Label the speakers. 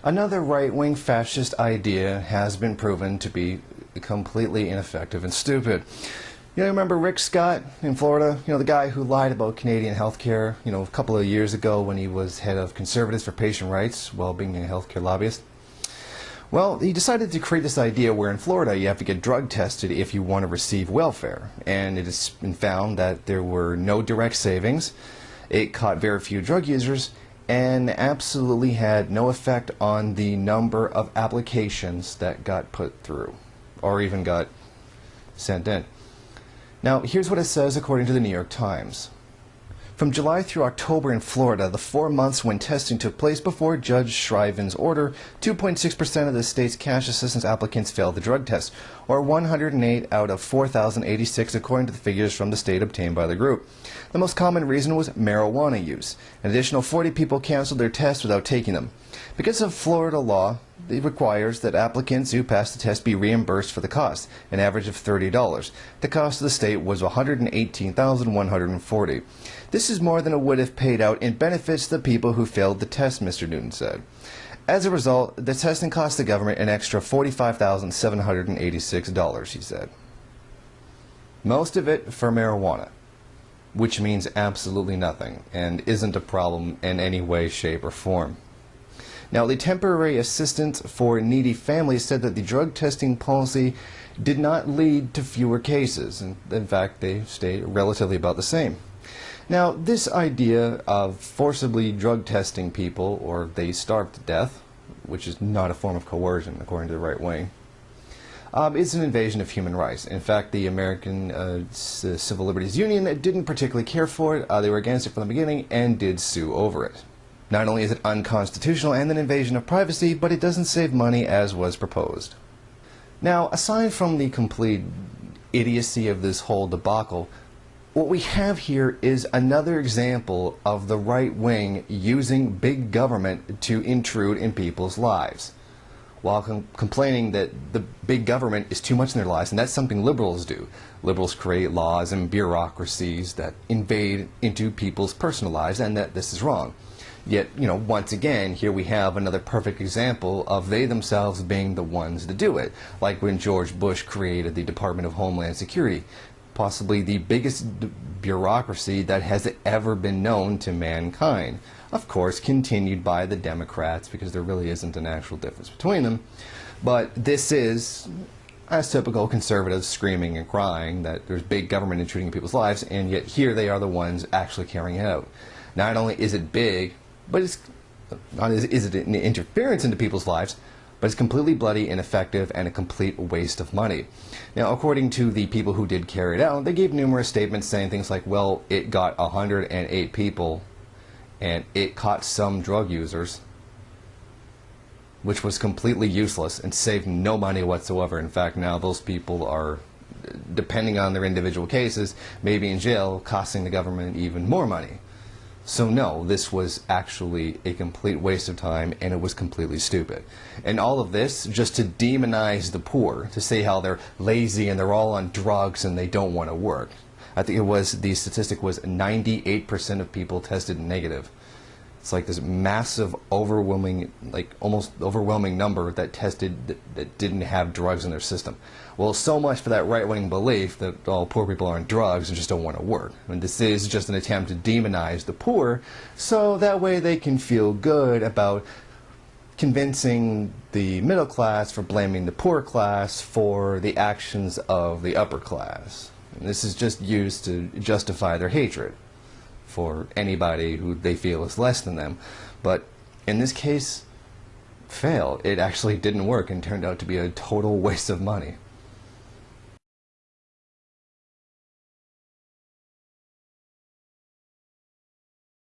Speaker 1: Another right-wing fascist idea has been proven to be completely ineffective and stupid. You know, remember Rick Scott in Florida? You know, the guy who lied about Canadian healthcare, you know, a couple of years ago when he was head of Conservatives for Patient Rights while being a healthcare lobbyist? Well, he decided to create this idea where in Florida you have to get drug tested if you want to receive welfare. And it has been found that there were no direct savings, it caught very few drug users, and absolutely had no effect on the number of applications that got put through, or even got sent in. Now, here's what it says according to the New York Times. From July through October in Florida, the 4 months when testing took place before Judge Shriven's order, 2.6% of the state's cash assistance applicants failed the drug test, or 108 out of 4,086 according to the figures from the state obtained by the group. The most common reason was marijuana use. An additional 40 people canceled their tests without taking them. Because of Florida law, it requires that applicants who pass the test be reimbursed for the cost, an average of $30. The cost of the state was $118,140. This is more than it would have paid out in benefits to the people who failed the test, Mr. Newton said. As a result, the testing cost the government an extra $45,786, he said. Most of it for marijuana, which means absolutely nothing and isn't a problem in any way, shape, or form. Now, the temporary assistance for needy families said that the drug testing policy did not lead to fewer cases, and in fact, they stayed relatively about the same. Now, this idea of forcibly drug testing people, or they starve to death, which is not a form of coercion according to the right wing, is an invasion of human rights. In fact, the American Civil Liberties Union didn't particularly care for it. They were against it from the beginning and did sue over it. Not only is it unconstitutional and an invasion of privacy, but it doesn't save money as was proposed. Now, aside from the complete idiocy of this whole debacle, what we have here is another example of the right wing using big government to intrude in people's lives, while complaining that the big government is too much in their lives, and that's something liberals do. Liberals create laws and bureaucracies that invade into people's personal lives, and that this is wrong. Yet, you know, once again, here we have another perfect example of they themselves being the ones to do it, like when George Bush created the Department of Homeland Security, possibly the biggest bureaucracy that has ever been known to mankind. Of course, continued by the Democrats, because there really isn't an actual difference between them. But this is, as typical conservatives, screaming and crying that there's big government intruding in people's lives, and yet here they are the ones actually carrying it out. Not only is it big, but is it an interference into people's lives, but it's completely bloody, ineffective, and a complete waste of money. Now, according to the people who did carry it out, they gave numerous statements saying things like, well, it got 108 people, and it caught some drug users, which was completely useless and saved no money whatsoever. In fact, now those people are, depending on their individual cases, maybe in jail, costing the government even more money. So no, this was actually a complete waste of time, and it was completely stupid. And all of this just to demonize the poor, to say how they're lazy and they're all on drugs and they don't want to work. I think it was, the statistic was 98% of people tested negative. It's like this massive, overwhelming, like almost overwhelming number that tested that didn't have drugs in their system. Well, so much for that right-wing belief that all poor people are on drugs and just don't want to work. I mean, this is just an attempt to demonize the poor, so that way they can feel good about convincing the middle class for blaming the poor class for the actions of the upper class. And this is just used to justify their hatred for anybody who they feel is less than them. But in this case, failed. It actually didn't work and turned out to be a total waste of money.